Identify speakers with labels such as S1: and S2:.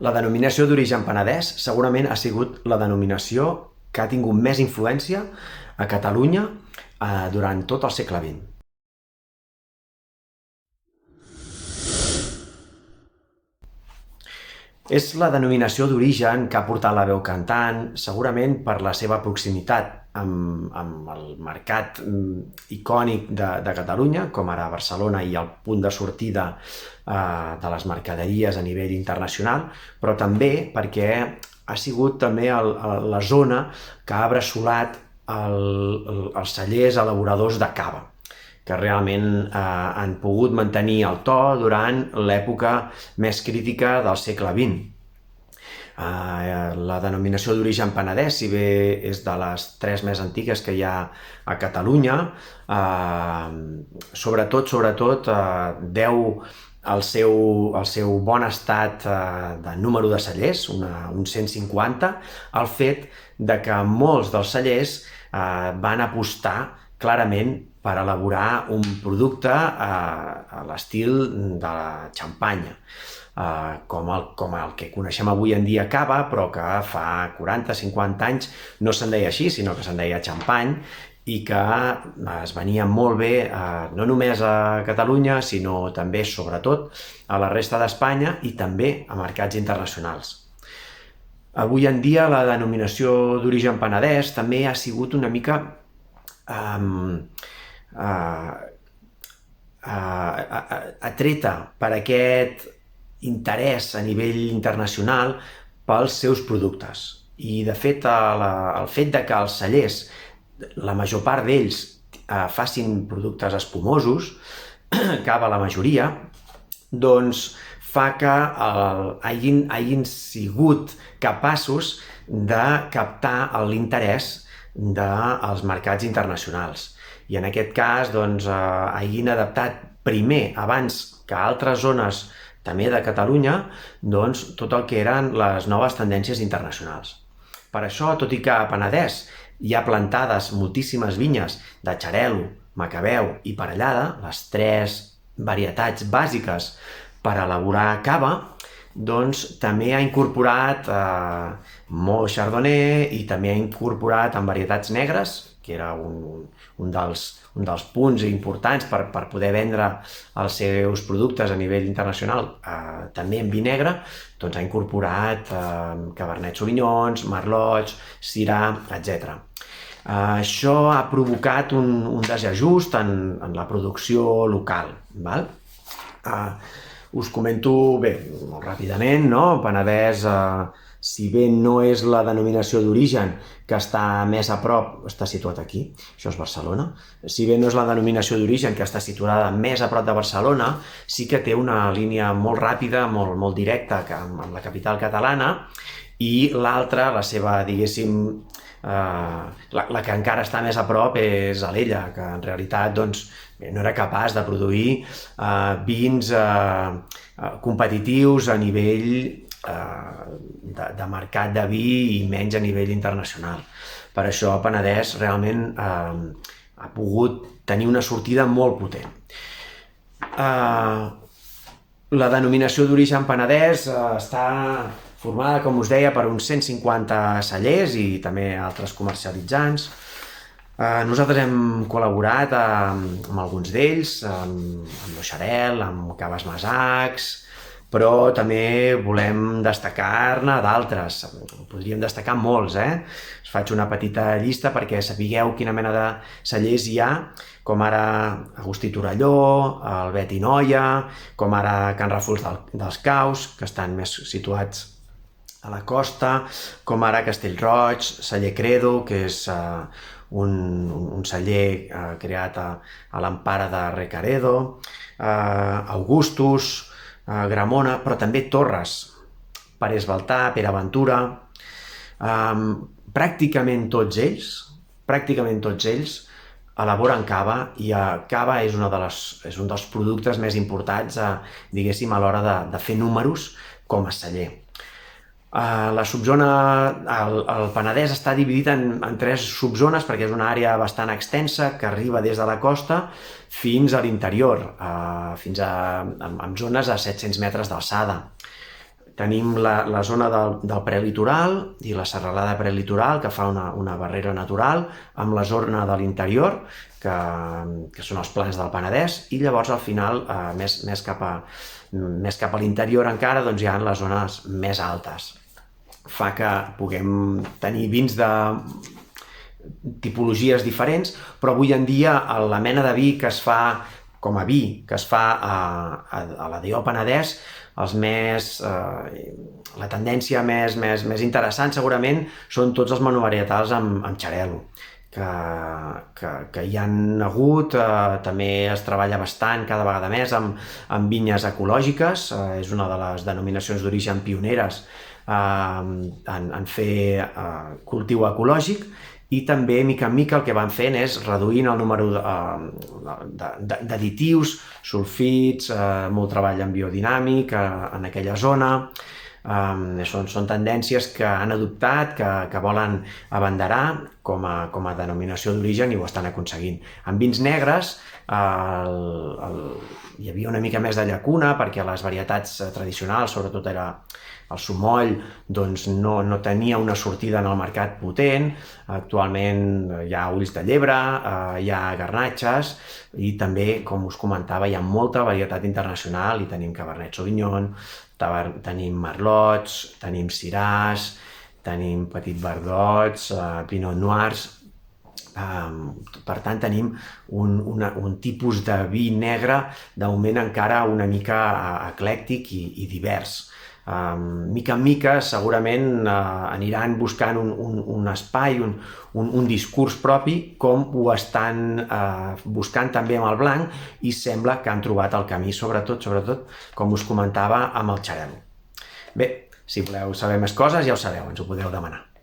S1: La denominació d'origen Penedès segurament ha sigut la denominació que ha tingut més influència a Catalunya durant tot el segle XX. És la denominació d'origen que ha portat la veu cantant, segurament per la seva proximitat amb el mercat icònic de Catalunya, com ara Barcelona i el punt de sortida de les mercaderies a nivell internacional, però també perquè ha sigut també la zona que ha bressolat els cellers elaboradors de cava, que realment han pogut mantenir el to durant l'època més crítica del segle XX. La denominació d'origen Penedès, si bé és de les 3 més antigues que hi ha a Catalunya, sobretot deu el seu bon estat de número de cellers, un 150, al fet de que molts dels cellers van apostar clarament per elaborar un producte a l'estil de la xampanya, com el que coneixem avui en dia cava, però que fa 40-50 anys no se'n deia així, sinó que se'n deia xampany, i que es venia molt bé no només a Catalunya, sinó també, sobretot, a la resta d'Espanya i també a mercats internacionals. Avui en dia la denominació d'origen Penedès també ha sigut una mica atreta per aquest interès a nivell internacional pels seus productes. I, de fet, el fet de que els cellers, la major part d'ells, facin productes espumosos, cava la majoria, doncs fa que hagin sigut capaços de captar l'interès dels mercats internacionals. I en aquest cas hagin adaptat primer, abans que altres zones també de Catalunya, tot el que eren les noves tendències internacionals. Per això, tot i que a Penedès hi ha plantades moltíssimes vinyes de xarel·lo, macabeu i parellada, les 3 varietats bàsiques per elaborar cava, també ha incorporat molt chardonnay i també ha incorporat en varietats negres, que era un dels punts importants per poder vendre els seus productes a nivell internacional, també en vi negre, ha incorporat Cabernet Sauvignons, Merlots, Syrah, etc. Això ha provocat un desajust en la producció local. Us comento, bé, molt ràpidament, Penedès, si bé no és la denominació d'origen que està més a prop, està situat aquí, això és Barcelona, si bé no és la denominació d'origen que està situada més a prop de Barcelona, sí que té una línia molt ràpida, molt directa amb la capital catalana, i l'altra, la seva, diguéssim, la que encara està més a prop és Alella, que en realitat no era capaç de produir vins competitius a nivell de mercat de vi i menys a nivell internacional. Per això Penedès realment ha pogut tenir una sortida molt potent. La denominació d'origen Penedès està formada, com us deia, per uns 150 cellers i també altres comercialitzants. Nosaltres hem col·laborat amb alguns d'ells, amb Noixarel, amb Caves Masacs, però també volem destacar-ne d'altres. Podríem destacar molts, Us faig una petita llista perquè sapigueu quina mena de cellers hi ha, com ara Agustí Torelló, el Beti Noia, com ara Can Ràfols dels Caus, que estan més situats a la costa, com ara Castellroig, celler Credo, que és un celler creat a l'empara de Recaredo, Augustus, Gramona, però també Torres, Parés Baltà, Pere Ventura. Pràcticament tots ells elaboren cava, i cava és un dels productes més importants, diguéssim, a l'hora de fer números com a celler. La subzona, el Penedès està dividit en 3 subzones perquè és una àrea bastant extensa que arriba des de la costa fins a l'interior, amb zones a 700 metres d'alçada. tenim la zona del prelitoral i la serralada prelitoral, que fa una barrera natural, amb la zona de l'interior, que són els Plans del Penedès, i llavors al final, més cap a l'interior encara, doncs hi ha les zones més altes. Fa que puguem tenir vins de tipologies diferents, però avui en dia la mena de vi que es fa com a vi, que es fa a la DO Penedès, la tendència més interessant segurament són tots els monovarietals amb xarel·lo, que hi han hagut, també es treballa bastant cada vegada més amb vinyes ecològiques, és una de les denominacions d'origen pioneres en fer cultiu ecològic, i també, mica en mica, el que van fent és reduint el número d'additius, sulfits, molt treball en biodinàmic en aquella zona. Són tendències que han adoptat, que volen abanderar com a denominació d'origen i ho estan aconseguint. En vins negres hi havia una mica més de llacuna perquè les varietats tradicionals, sobretot era el sumoll, doncs no tenia una sortida en el mercat potent. Actualment hi ha ulls de llebre, hi ha garnatxes i també, com us comentava, hi ha molta varietat internacional i tenim Cabernet Sauvignon, tenim Merlots, tenim Syrahs, tenim Petit Verdots, Pinot Noirs. Per tant, tenim un tipus de vi negre de moment encara una mica eclèctic i divers. Mica en mica segurament aniran buscant un espai, un discurs propi, com ho estan buscant també amb el blanc, i sembla que han trobat el camí, sobretot, com us comentava, amb el xarel·lo. Bé, si voleu saber més coses ja ho sabeu, ens ho podeu demanar.